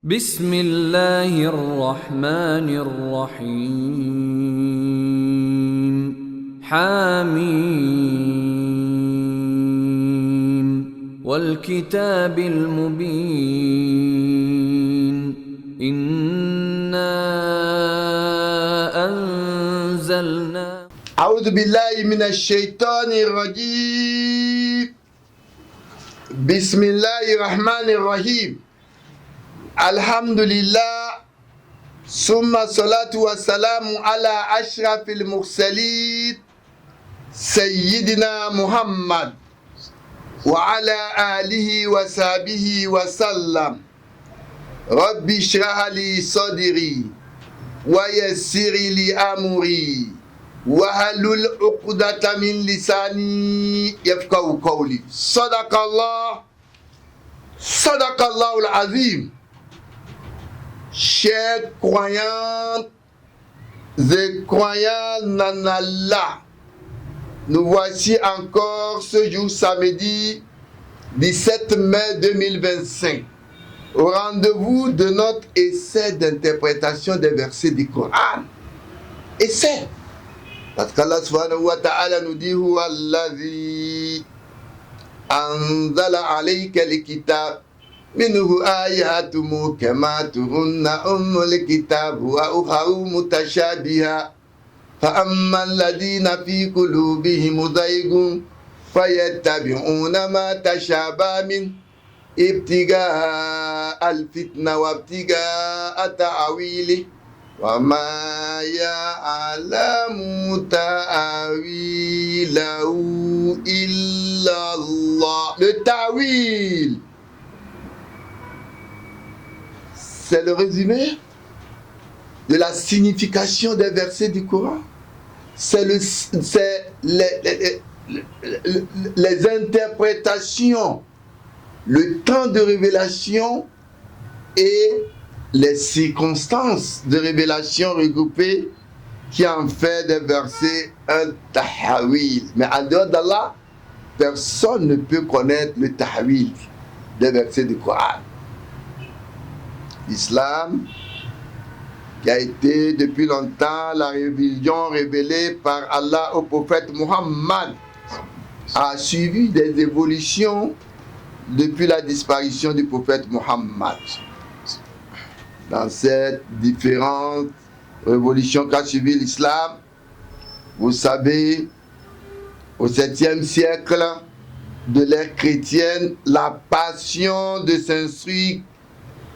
بسم الله الرحمن الرحيم حميم والكتاب المبين إنا أنزلنا أعوذ بالله من الشيطان الرجيم. بسم الله الرحمن الرحيم. الحمد لله ثم الصلاة والسلام على أشرف المرسلين سيدنا محمد وعلى آله وصحبه وسلم. رب اشرح لي صدري ويسر لي أمري wahalul uqdata min lisani yafqahu qawli. Sadaqallahul azim. Chers croyantes et croyants en Allah, nous voici encore ce jour samedi 17 mai 2025 au rendez-vous de notre essai d'interprétation des versets du Coran. Essai. Parce qu'Allah subhanahu wa ta'ala nous dit huwa allazi anzala alayka al-kitab minhu ayatun muhkamatun hunna ummul kitab wa ukharu mutashabiha fa amma alladhina fi qulubihim zaygun fayattabi'una ma tashabaha min ibtigaa al-fitna wa ibtigaa ta'wili وَمَا يَعْلَمُ تَأْوِيلَهُ إِلَّا اللَّهُ. Le ta'wil, c'est le résumé de la signification des versets du Coran. C'est les interprétations, le temps de révélation et les circonstances de révélation regroupées qui en fait des versets un tahawil. Mais en dehors d'Allah, personne ne peut connaître le tahawil des versets du Coran. L'islam, qui a été depuis longtemps la religion révélée par Allah au prophète Muhammad, a suivi des évolutions depuis la disparition du prophète Muhammad. Dans ces différentes révolutions qu'a suivi l'islam, vous savez, au 7e siècle de l'ère chrétienne, la passion de s'instruire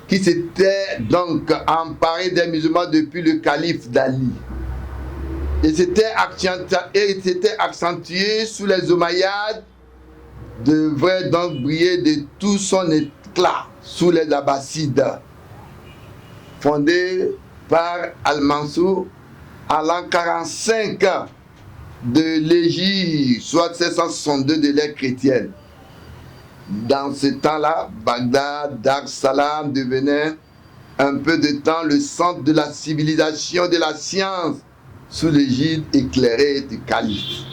qui s'était donc emparée des musulmans depuis le calife d'Ali. Et c'était accentué sous les Omeyyades, devrait donc briller de tout son éclat sous les Abbassides, fondé par Al-Mansour en l'an 45 de l'Hégire, soit 762 de l'ère chrétienne. Dans ce temps-là, Bagdad, Dar es Salaam devenait un peu de temps le centre de la civilisation de la science sous l'égide éclairée du calife.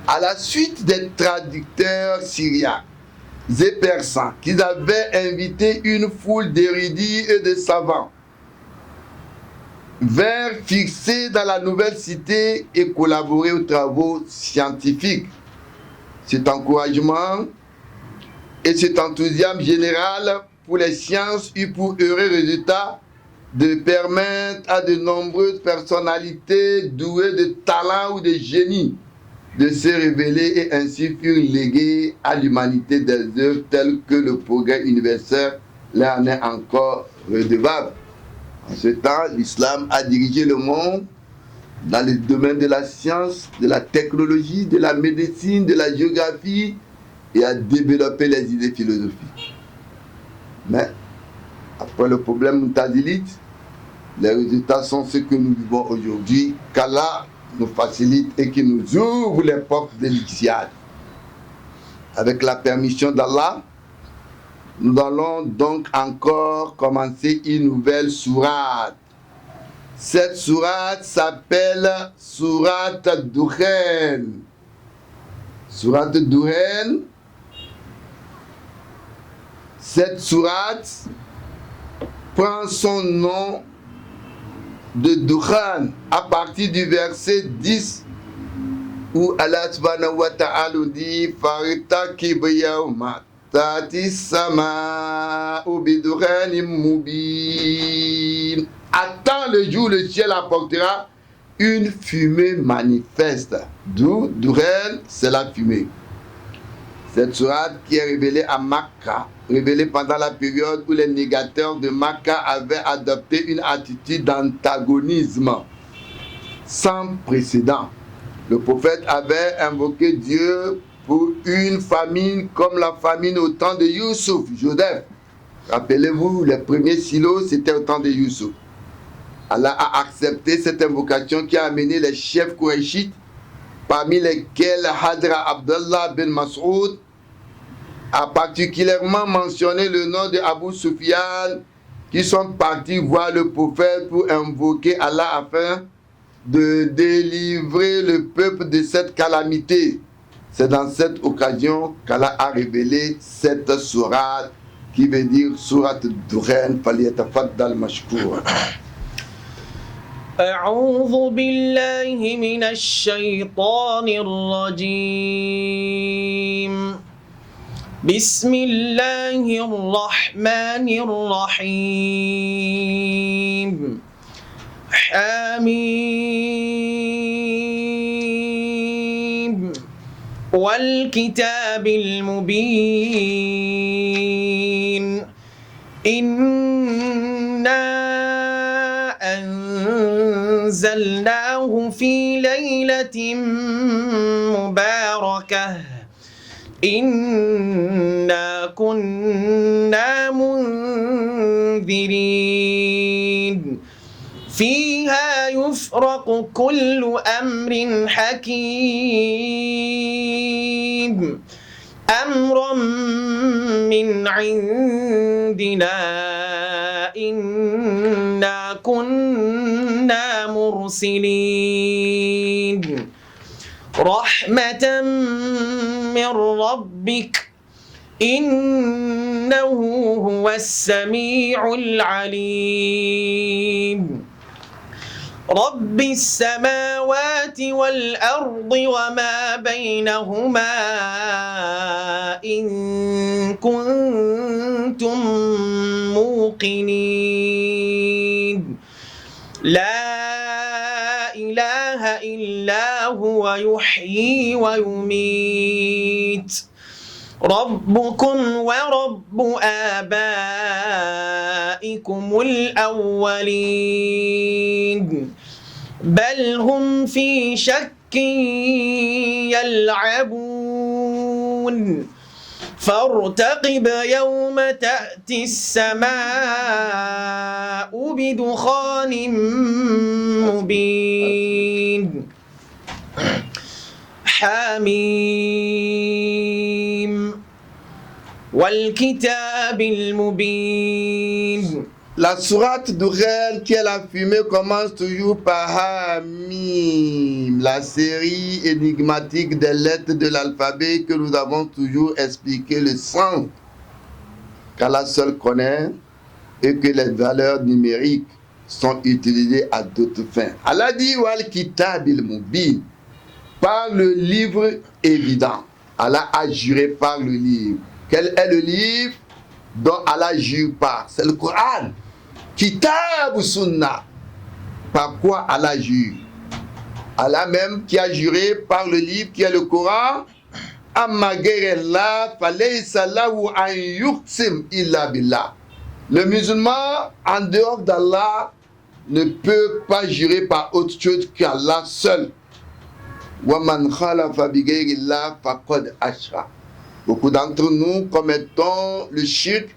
À la suite des traducteurs syriens et persans qui avaient invité une foule d'érudits et de savants vers fixer dans la nouvelle cité et collaborer aux travaux scientifiques. Cet encouragement et cet enthousiasme général pour les sciences eut pour heureux résultat de permettre à de nombreuses personnalités douées de talent ou de génie de se révéler et ainsi furent légués à l'humanité des œuvres telles que le progrès universel leur en est encore redevable. En ce temps, l'islam a dirigé le monde dans les domaines de la science, de la technologie, de la médecine, de la géographie et a développé les idées philosophiques. Mais après le problème mu'tazilite, les résultats sont ceux que nous vivons aujourd'hui, qu'Allah nous facilite et qui nous ouvre les portes de l'Ixiad. Avec la permission d'Allah, nous allons donc encore commencer une nouvelle sourate. Cette sourate s'appelle Sourate Dukhan. Sourate Dukhan, cette sourate prend son nom de Dukhan à partir du verset 10 où Allah subhanahu wa ta'ala dit Faritaqib yawma tati sama'u bidukhanin mubin. Attends le jour où le ciel apportera une fumée manifeste. D'où Dukhan, c'est la fumée. Cette sourate qui est révélée à Makkah, révélée pendant la période où les négateurs de Makkah avaient adopté une attitude d'antagonisme sans précédent. Le prophète avait invoqué Dieu pour une famine comme la famine au temps de Youssouf, Joseph. Rappelez-vous, les premiers silos, c'était au temps de Youssouf. Allah a accepté cette invocation qui a amené les chefs Qurayshites, parmi lesquels Hadra Abdullah bin Mas'ud a particulièrement mentionné le nom de Abu Sufyan, qui sont partis voir le prophète pour invoquer Allah afin de délivrer le peuple de cette calamité. C'est dans cette occasion qu'Allah a révélé cette sourate qui veut dire sourate Dukhan, falyatafaddal mashkour. أعوذ بالله من الشيطان الرجيم بسم الله الرحمن الرحيم حميم والكتاب المبين إنا أنزلناه في ليلة مباركة إنا كنا منذرين فيها يفرق كل أمر حكيم أمرا من عندنا إنا كنا مرسلين رحمة من ربك إنه هو السميع العليم رب السماوات والأرض وما بينهما إن كنتم موقنين لا إله إلا هو يحيي ويميت ربكم ورب آبائكم الأولين بل هم في شك يلعبون فارتقب يوم تأتي السماء بدخان مبين حميم والكتاب المبين. La sourate Dukhan, qui est la fumée, commence toujours par Hamim, la série énigmatique des lettres de l'alphabet que nous avons toujours expliqué le sens qu'Allah seul connaît et que les valeurs numériques sont utilisées à d'autres fins. Allah dit Wal Kitab il-Mubin, par le livre évident. Allah a juré par le livre. Quel est le livre dont Allah jure par? C'est le Coran. Kitab ou Sunnah. Par quoi Allah jure? Allah même qui a juré par le livre qui est le Coran. Ammagerellah falaysa lahu an yuqsim illa billah. Le musulman, en dehors d'Allah, ne peut pas jurer par autre chose qu'Allah seul. Waman khalafa bigayrillah faqad ashra. Beaucoup d'entre nous commettons le shirk.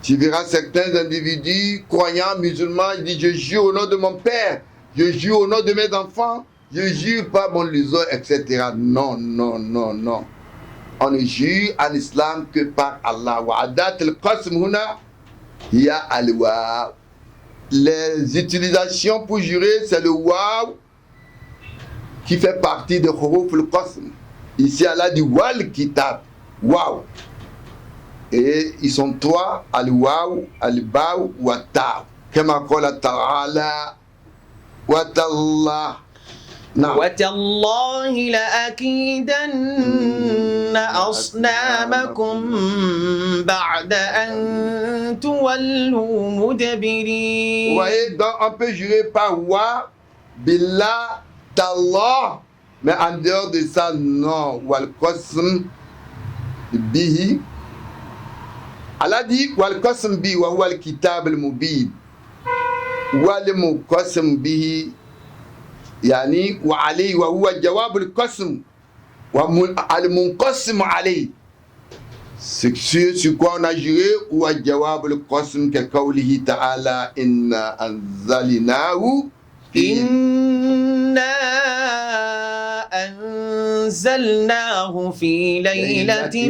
Tu verras certains individus croyants musulmans, ils disent je jure au nom de mon père, je jure au nom de mes enfants, je jure par mon liso, etc. Non, non, non, non. On ne jure en islam que par Allah. Wa'adat al-qasm huna hiya al-waw. Les utilisations pour jurer, c'est le waw qui fait partie de huruf al-qasm. Ici Allah dit wal kitab. Waouh! Et ils sont trois, al-waw, al-baw, wa ta. Kama qala ta'ala, wa tallah. نعم. وتالله لأكيدن أصنامكم بعد أن تولوا Vous مدبرين. voyez, donc on peut jurer par wa, billah, tallah, mais en dehors de ça, non. Wal qasm bihi. Allah dit wal qasm bihi wa huwa al kitab al mubin. Wal muqassam bihi يعني وعليه وهو جواب القسم والمنقسم عليه. C'est sur quoi on a juré ou جواب القسم كقوله تعالى إنا أنزلناه إنا أنزلناه في ليلة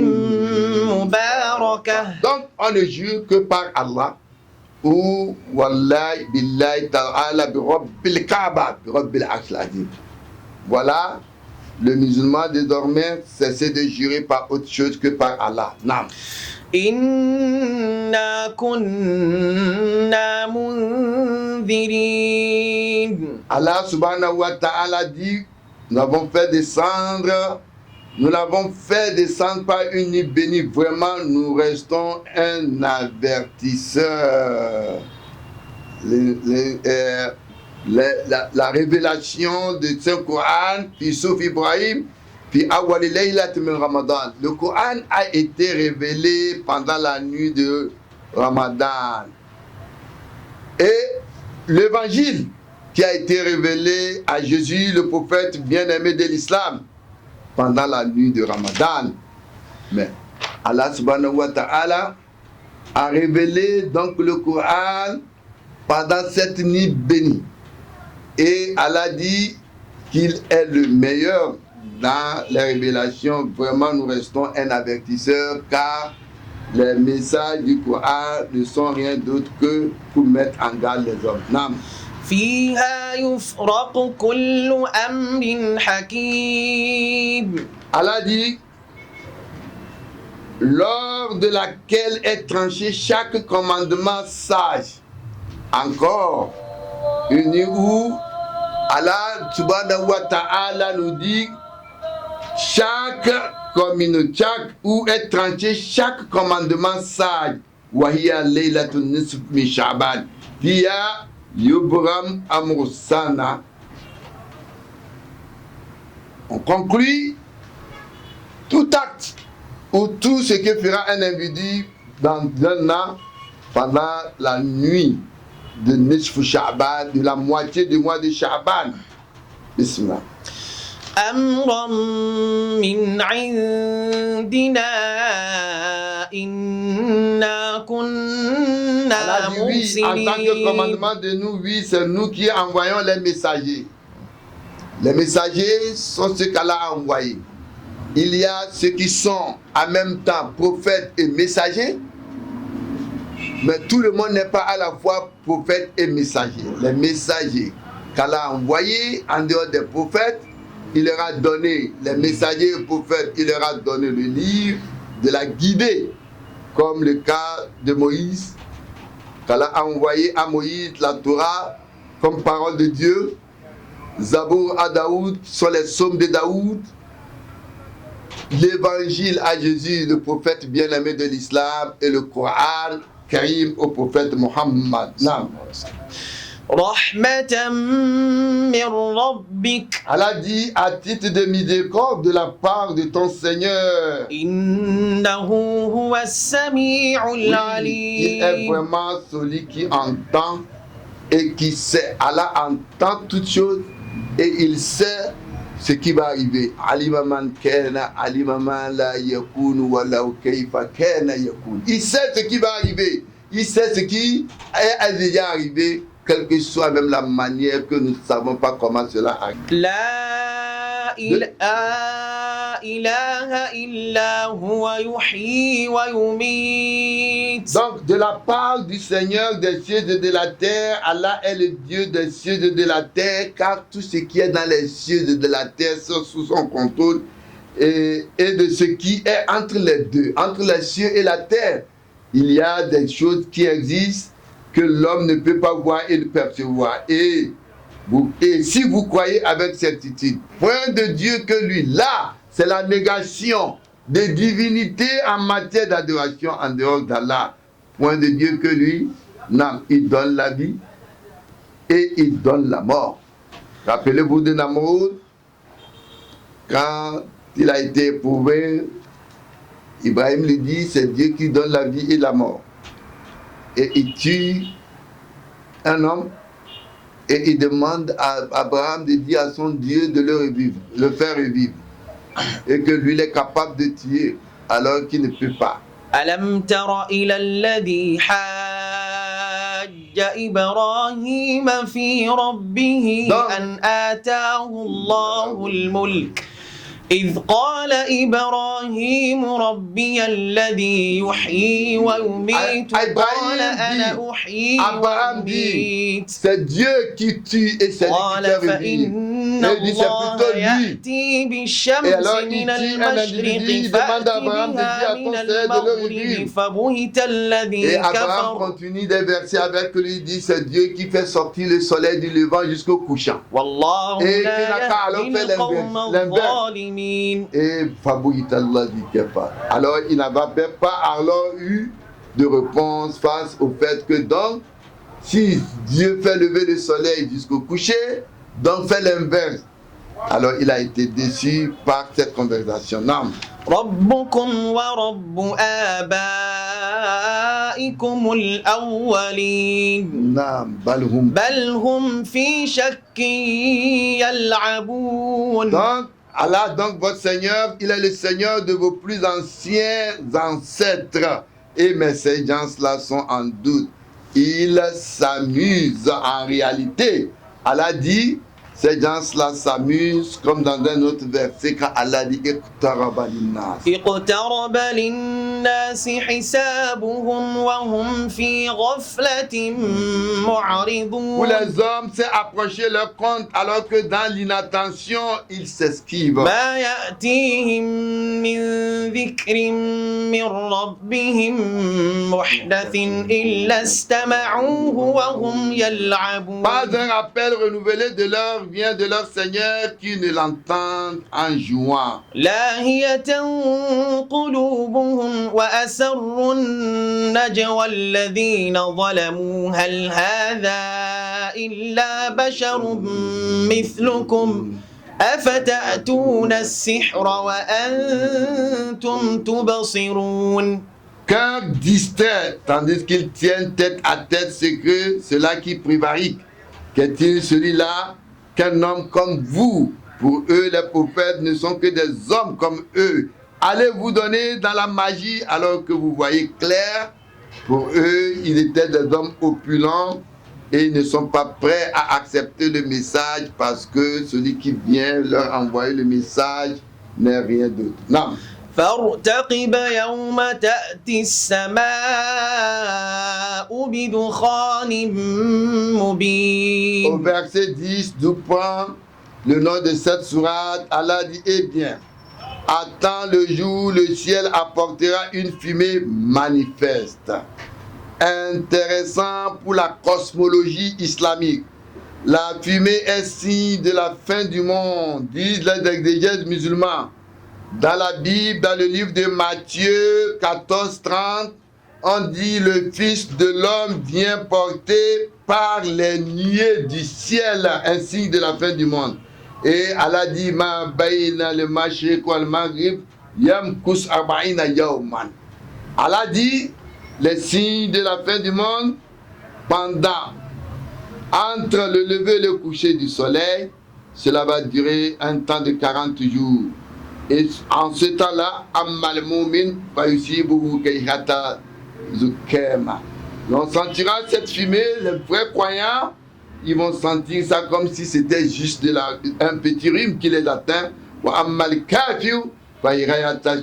مباركة. Donc on ne jure que par Allah ou wallahi billahi ta'ala bi rabbil kaaba bi rabbil arshil azim. Voilà, le musulman désormais cesse de jurer par autre chose que par Allah. Naam. إنا كنا منذرين. Allah subhanahu wa ta'ala dit, nous l'avons fait descendre par une nuit bénie. Vraiment, nous restons un avertisseur. La révélation de Saint-Coran, puis Souf Ibrahim, puis Awali Laylat min Ramadan. Le Coran a été révélé pendant la nuit de Ramadan. Et l'évangile qui a été révélé à Jésus, le prophète bien-aimé de l'islam, pendant la nuit de Ramadan. Mais Allah subhanahu wa ta'ala a révélé donc le Coran pendant cette nuit bénie. Et Allah dit qu'il est le meilleur dans les révélations. Vraiment, nous restons un avertisseur car les messages du Coran ne sont rien d'autre que pour mettre en garde les hommes. Nam. فيها يفرق كل أمر حكيم. Allah dit, lors de laquelle est tranché chaque commandement sage. Encore une nuit où Allah subhanahu wa ta'ala nous dit chaque communauté, où est tranché chaque commandement sage. Wahiya laylatun nisf min Sha'ban. Fiya yubram amrussana. On conclut tout acte ou tout ce que fera un individu dans un an pendant la nuit de Nisfu Sha'ban, de la moitié du mois de Sha'ban. Bismillah. أمرا من عندنا إنا كنا Allah dit oui, en tant que مرسلين. commandement de nous, oui, c'est nous qui envoyons les messagers. Les messagers sont ceux qu'Allah a envoyés. Il y a ceux qui sont en même temps prophètes et messagers, mais tout le monde n'est pas à la fois prophète et messager. Les messagers qu'Allah a envoyés en dehors des prophètes, il leur a donné, les messagers et prophètes, il leur a donné le livre de la guidée, comme le cas de Moïse, qu'Allah a envoyé à Moïse la Torah comme parole de Dieu, Zabour à Daoud sont les psaumes de Daoud, l'évangile à Jésus, le prophète bien-aimé de l'islam, et le Coran Karim au prophète Mohammed. Naam. رحمة من ربك Allah dit à titre de miséricorde de la part de ton Seigneur. إنه هو السميع Oui, il est العليم. vraiment celui qui entend et qui sait. Allah entend toutes choses et il sait ce qui va arriver. Alima man kana, alima man la yakunu, walau kayfa kana yakun. Il sait ce qui va arriver. Il sait ce qui est déjà arrivé, quelle que soit même la manière que nous ne savons pas comment cela arrive. لا إله إلا هو يحيي ويميت. Donc, de la part du Seigneur des cieux et de la terre, Allah est le Dieu des cieux et de la terre, car tout ce qui est dans les cieux et de la terre sont sous son contrôle. et de ce qui est entre les deux, entre les cieux et la terre. Il y a des choses qui existent que l'homme ne peut pas voir et ne percevoir. Et si vous croyez avec certitude, point de Dieu que lui, là, c'est la négation des divinités en matière d'adoration en dehors d'Allah. Point de Dieu que lui, non, il donne la vie et il donne la mort. Rappelez-vous de Namrud, quand il a été éprouvé, Ibrahim lui dit, c'est Dieu qui donne la vie et la mort. Et il tue un homme et il demande à Abraham de dire à son Dieu de le faire revivre. Et que lui il est capable de tuer alors qu'il ne peut pas. ألم تر إلى الذي حاج إبراهيم في ربه أن آتاه الله الملك إذ قال إبراهيم ربي الذي يحيي ويميت قال أنا أحيي وأميت c'est Dieu qui tue et c'est lui qui fait revivre. فإن الله يأتي بالشمس من المشرق فأت بها من المغرب فبهت الذي Et Abraham كفر. continue des versets avec lui, dit c'est Dieu qui fait sortir le soleil du levant jusqu'au couchant. والله Et لا qu'il n'a qu'à alors يهدي faire القوم الظالمين. Et Fabouitallah dit pas. Alors il n'avait pas alors eu de réponse face au fait que donc si Dieu fait lever le soleil jusqu'au coucher, donc fait l'inverse. Alors il a été déçu par cette conversation. Non. ربكم ورب آبائكم الأولين Non. Balhum. بل هم في شك يلعبون. Donc Allah, donc votre Seigneur, il est le Seigneur de vos plus anciens ancêtres. Et mais ces gens-là sont en doute. Ils s'amusent en réalité. Allah dit, ces gens-là s'amusent comme dans un autre verset quand Allah dit اقترب للناس. اقترب للناس حسابهم وهم في غفلة معرضون. Pour les hommes, c'est approcher leur compte alors que dans l'inattention, ils s'esquivent. ما يأتيهم من ذكر من ربهم محدث إلا استمعوه وهم يلعبون. Pas un rappel renouvelé de leur vient de leur Seigneur qui ne l'entendent en jouant. لاهية قلوبهم وأسروا النجوى الذين ظلموا هل هذا إلا بشر مثلكم أفتأتون السحر وأنتم تبصرون. Cœur distrait, tandis qu'ils tiennent tête à tête ceux-là qui prévariquent. Qu'est-il celui-là qu'un homme comme vous? Pour eux, les prophètes ne sont que des hommes comme eux. Allez vous donner dans la magie alors que vous voyez clair. Pour eux, ils étaient des hommes opulents et ils ne sont pas prêts à accepter le message parce que celui qui vient leur envoyer le message n'est rien d'autre. Non. فارتقب يوم تأتي السماء بدخان مبين. Au verset 10, d'où prend le nom de cette sourate, Allah dit, eh bien, attends le jour où le ciel apportera une fumée manifeste. Intéressant pour la cosmologie islamique. La fumée est signe de la fin du monde, disent les exégètes musulmans. Dans la Bible, dans le livre de Matthieu 14:30, on dit le Fils de l'homme vient porter par les nuées du ciel un signe de la fin du monde. Et Allah dit ma bayna le mashriq wal maghrib yamkus arba'ina yawman. Allah dit les signes de la fin du monde pendant entre le lever et le coucher du soleil, cela va durer un temps de 40 jours. Et en ce temps-là, Ammal Mu'min va yusibuhu kayhata zukema. On sentira cette fumée, les vrais croyants, ils vont sentir ça comme si c'était juste un petit rhume qui les atteint. Wa ammal kafir va yirayata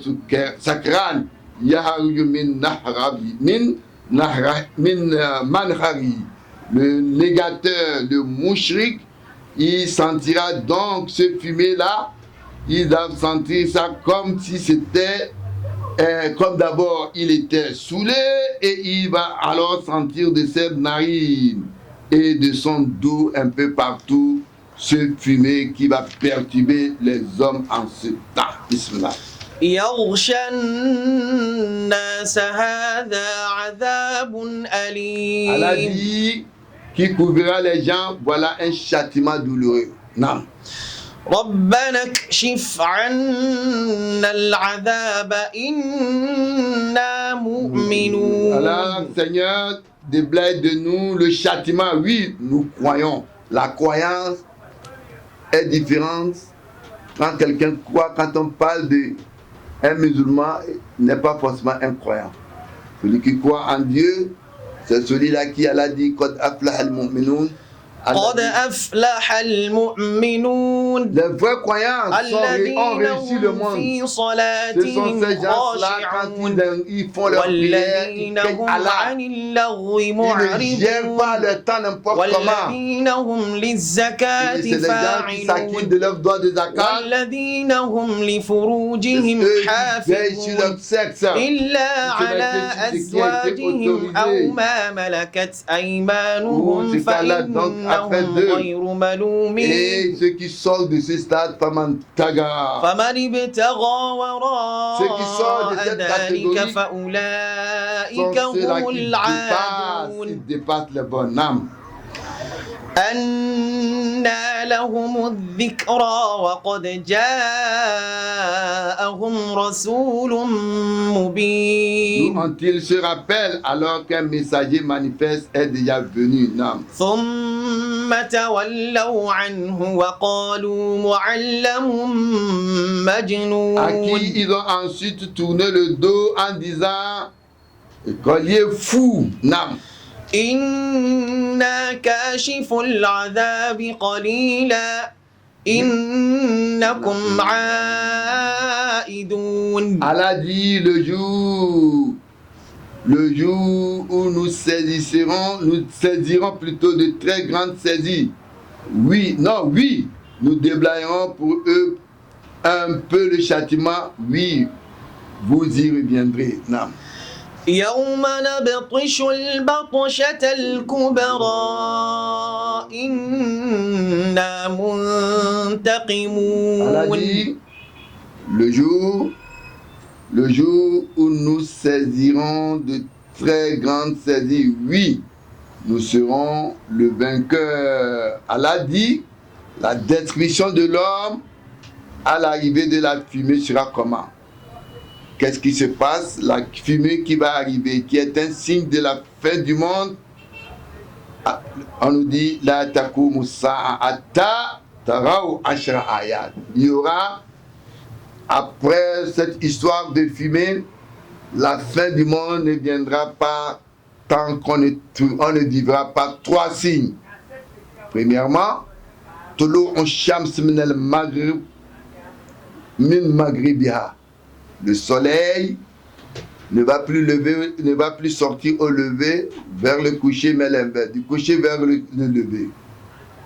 sakran yaharu min nahrabi min manhari. Le négateur, le mouchrik, il sentira donc ce fumée-là ils doivent sentir ça comme si c'était, comme d'abord il était saoulé, et il va alors sentir de ses narines et de son dos un peu partout ce fumée qui va perturber les hommes en ce temps. Bismillah. يغشى الناس هذا عذاب Allah أليم dit qui couvrira les gens, voilà un châtiment douloureux. Non. ربنا اكشف عنا العذاب إنا مؤمنون Alors, Seigneur, déblaye de nous le châtiment. Oui, nous croyons. La croyance est différente. Quand quelqu'un croit, quand on parle d'un musulman, n'est pas forcément un croyant. Celui qui croit en Dieu, c'est celui-là qui Allah dit Qad aflaha al-mu'minun. قد أفلح المؤمنون Les vrais croyants ont الذين réussi le هم monde. في Ce sont صلاتهم ces gens-là, quand خاشعون ils font leur prière, ils والذين craignent هم Allah. عن اللغو Ils ne gèrent pas معرضون le temps n'importe comment. والذين هم للزكاة C'est des gens qui s'acquittent فاعلون de leurs droits de zakat. والذين هم لفروجهم Eux qui veillent sur حافظون leur sexe. إلا على أزواجهم أو ما ملكت أيمانهم فإنهم غير ملومين Et ceux qui sortent de ce stade, Faman Taga. فمن ابتغى Ceux qui sortent de وراء cette ذلك catégorie sont فأولئك ceux-là هم qui العادون dépassent les bonnes âmes. أنى لهم الذكرى وقد جاءهم رسول مبين D'où ont-ils se rappellent alors qu'un messager manifeste est déjà venu? Non. ثم تولوا عنه وقالوا معلم À مجنون qui ils ont ensuite tourné le dos en disant écolier fou. Non. إنا كاشف العذاب قليلا إنكم عائدون Allah dit le jour où nous saisirons plutôt de très grandes saisies. Oui, nous déblayerons pour eux un peu le châtiment. Oui, vous y reviendrez. Non. يوم نبطش البطشة الكبرى إنا Allah منتقمون dit le jour où nous saisirons de très grandes saisies, oui, nous serons le vainqueur. Allah dit la description de l'homme à l'arrivée de la fumée sera comment? Qu'est-ce qui se passe? La fumée qui va arriver, qui est un signe de la fin du monde. On nous dit la taqumu sa'a hatta taraw ashra ayat. Il y aura, après cette histoire de fumée, la fin du monde ne viendra pas tant qu'on ne vivra pas 3 signes. Premièrement, tulu'u shams min al-maghrib min maghribiha. Le soleil ne va plus sortir au lever vers le coucher, mais l'inverse, du coucher vers le lever.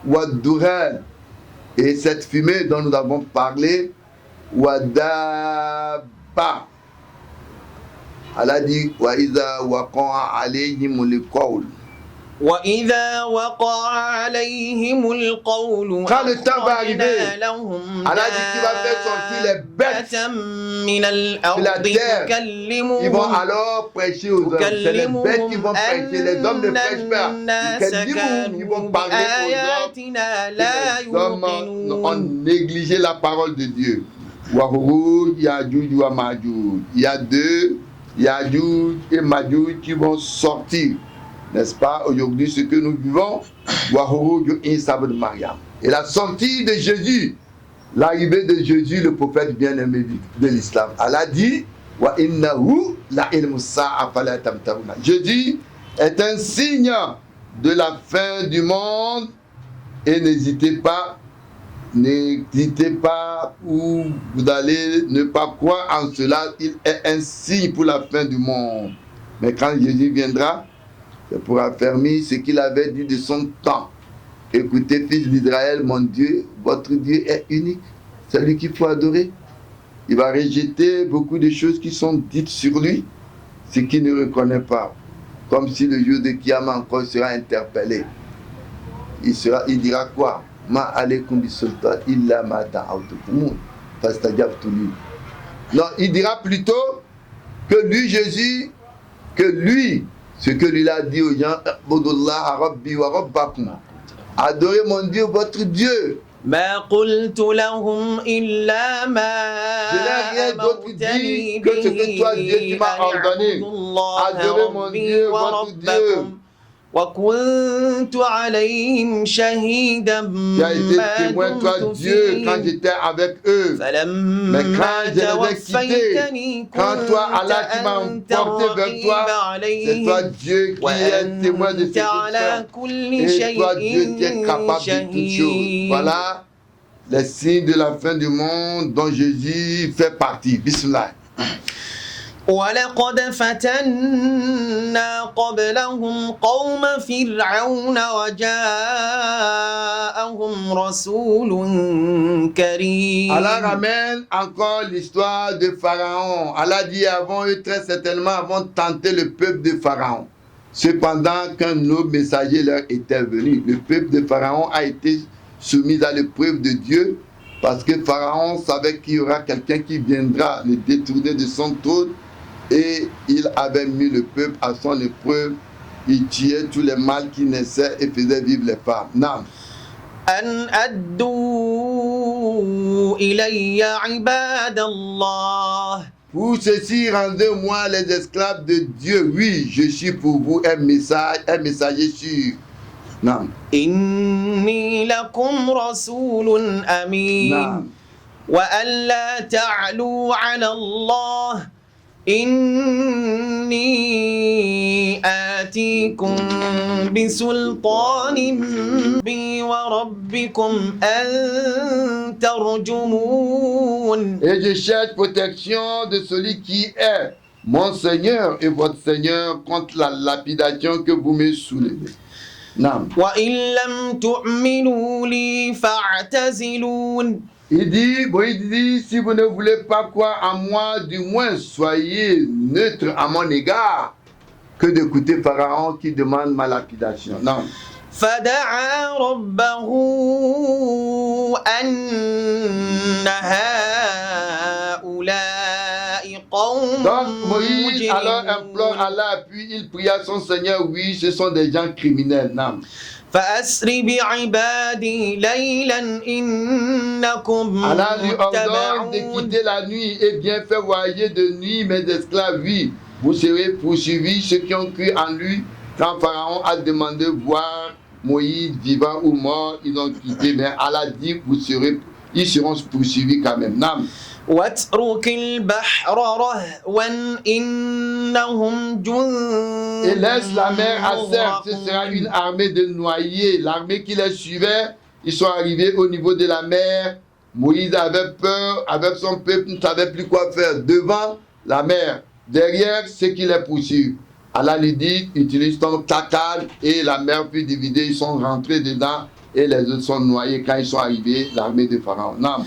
Wadduhan, et cette fumée dont nous avons parlé, Wadaba. Allah dit Wa iza waqa'a alayhimul qawl. وإذا وقع عليهم القول Quand le temps va arriver, أخرجنا لهم Allah dit qu'il va faire sortir les bêtes دابة من de الأرض la terre. Ils vont تكلمهم alors prêcher aux hommes. C'est les bêtes qui vont prêcher, les hommes ne prêchent pas. Ils vont parler aux hommes. بآياتنا لا Les hommes ont يوقنون négligé la parole de Dieu. Wahuru, Yadjuj, Wamajouj. Il y a 2 Yadjuj et Majouj qui vont sortir. N'est-ce pas, aujourd'hui, ce que nous vivons, Wahuru, Isa de Mariam. Et la sortie de Jésus, l'arrivée de Jésus, le prophète bien-aimé de l'islam. Allah dit, Wa innahu la ilmu sa'a fala tamtaruna. Jésus est un signe de la fin du monde et n'hésitez pas où vous allez ne pas croire en cela. Il est un signe pour la fin du monde. Mais quand Jésus viendra, c'est pour affermir ce qu'il avait dit de son temps. Écoutez, fils d'Israël, mon Dieu, votre Dieu est unique. c'est lui qu'il faut adorer. Il va rejeter beaucoup de choses qui sont dites sur lui, ce qu'il ne reconnaît pas. Comme si le jour de Kiyama encore sera interpellé. Il dira quoi? Ma alaykum bi sultan illa ma ta'awtukum fastajabtuli. Non, il dira plutôt que lui, Jésus, ce que lui a dit aux gens, Abudullah Rabbi wa Rabbakum. Adorez mon Dieu, votre Dieu. ما قلت لهم إلا ما أمرتني به أن اعبدوا الله ربي وربكم وكنت عليهم شهيدا ما دمت فيهم فلما توفيتني كنت أنت الرقيب عليهم وأنت على كل شيء شهيد. Voilà les signes de la fin du monde dont Jésus fait partie. Bismillah. ولقد فتنا قبلهم قوم فرعون وجاءهم رسول كريم. Allah ramène encore l'histoire de Pharaon. Allah dit avant eux, très certainement avant tenté le peuple de Pharaon. Cependant qu'un nouveau messager leur était venu, le peuple de Pharaon a été soumis à l'épreuve de Dieu parce que Pharaon savait qu'il y aura quelqu'un qui viendra le détourner de son trône. Et il avait mis le peuple à son épreuve. Il tuait tous les mâles qui naissaient et faisait vivre les femmes. Non. أن أدوا إلي عباد الله. Pour ceci, rendez-moi les esclaves de Dieu. Oui, je suis pour vous un messager sûr. Non. إني لكم رسول أمين. Non. وأن لا تعلوا على الله إني آتيكم بسلطان بي وربكم أن ترجمون. Et je cherche protection de celui qui est mon Seigneur et votre Seigneur contre la lapidation que vous me soulevez. Non. وإن لم تؤمنوا لي فاعتزلون. Il dit, si vous ne voulez pas croire en moi, du moins soyez neutre à mon égard, que d'écouter Pharaon qui demande ma lapidation. Non. فدعا ربه أن هؤلاء قوم Donc Moïse alors implore Allah, puis il pria son Seigneur, oui, ce sont des gens criminels. Non. فأسر بعبادي ليلا إنكم Allah lui ordonne متبعون. de quitter la nuit et bien faire voyager de nuit mes esclaves. Oui, vous serez poursuivis, ceux qui ont cru en lui. Quand Pharaon a demandé voir Moïse vivant ou mort, ils ont quitté. Mais Allah dit, ils seront poursuivis quand même. Non. واترك البحر رهوا إنهم جند Et laisse la mer à serre, ce sera une armée de noyés. L'armée qui les suivait, ils sont arrivés au niveau de la mer. Moïse avait peur, avec son peuple, ne savait plus quoi faire. Devant la mer, derrière ceux qui les poursuivent. Allah lui dit, utilise ton cacal et la mer fut dividée. Ils sont rentrés dedans et les autres sont noyés quand ils sont arrivés, l'armée de Pharaon. Non.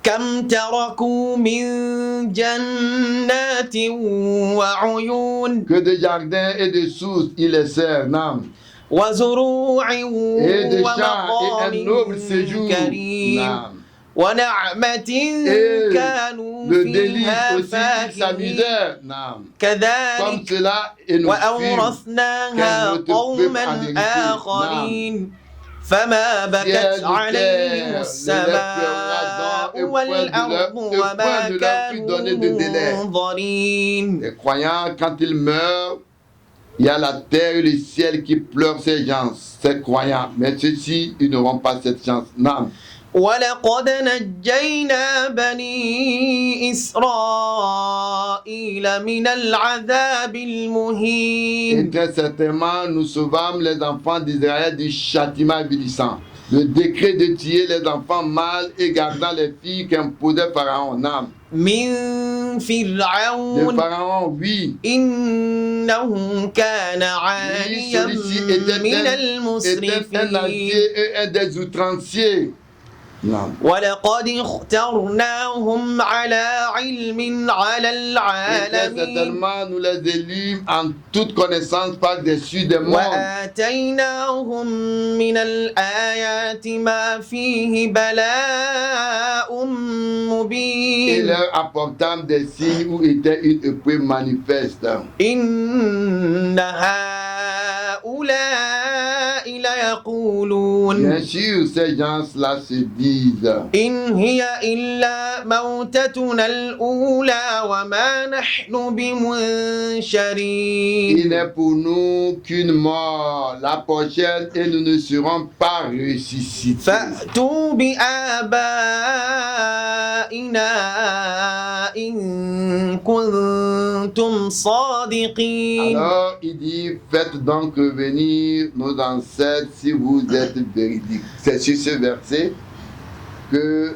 كم تركوا من جنات وعيون Que de jardins et de sources ils laissèrent. Non. وزروع Et de champs et un noble ومقام séjour. كريم Non. ونعمة Et كانوا le délice فيها aussi, il فاكهين s'amusait. Non. Comme كذلك cela, et nous fûmes وأورثناها قوما آخرين فما بكت عليهم السماء والأرض وما كانوا منظرين. Les croyants, quand ils meurent, il y a la terre et le ciel qui pleurent ces gens, ces croyants. Mais ceux-ci, ils n'auront pas cette chance. Non. ولقد نجينا بني إسرائيل من العذاب Et المهين. très certainement, nous sauvâmes les enfants d'Israël du châtiment avilissant. Le décret de tuer les enfants mâles et gardant les filles qu'imposait Pharaon. Non. من De فرعون Pharaon, oui. إنه كان Oui, عاليا celui-ci من était un المسرفين. entier et un des outranciers. Non. ولقد اخترناهم على علم على Et très العالمين certainement, nous les élûmes en toute connaissance par dessus des mondes. وآتيناهم من الآيات ما فيه بلاء Et مبين leur apportant des signes où était une épreuve manifeste. إن هؤلاء ليقولون Bien sûr, ces gens-là se disent, إن هي إلا موتتنا الأولى وما نحن il بمنشرين n'est pour nous qu'une mort, la prochaine, et nous ne serons pas ressuscités. فأتوا بآبائنا إن كنتم صادقين Alors, il dit, faites donc revenir nos ancêtres si vous êtes véridiques. C'est sur ce verset que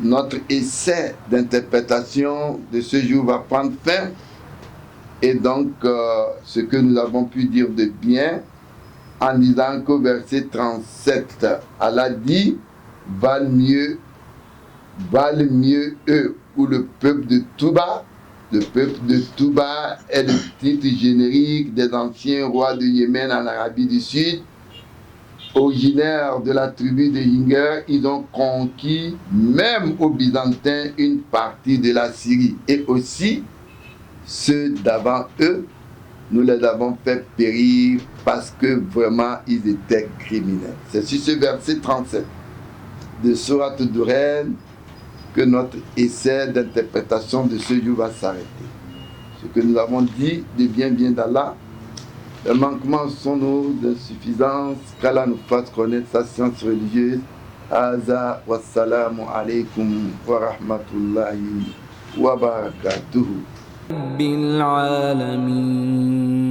notre essai d'interprétation de ce jour va prendre fin. Et donc, ce que nous avons pu dire de bien, en disant qu'au verset 37, Allah dit, valent mieux eux, ou le peuple de Touba. Le peuple de Touba est le titre générique des anciens rois de Yémen en Arabie du Sud. Originaires de la tribu de Hinger, ils ont conquis, même aux Byzantins, une partie de la Syrie. Et aussi, ceux d'avant eux, nous les avons fait périr parce que vraiment ils étaient criminels. C'est sur ce verset 37 de Sourate Duren que notre essai d'interprétation de ce jour va s'arrêter. Ce que nous avons dit de bien d'Allah, les manquements sont nos insuffisances, qu'Allah nous fasse connaître sa science religieuse. Aza wa salamu alaykum wa rahmatullahi wa barakatuhu. بالعالمين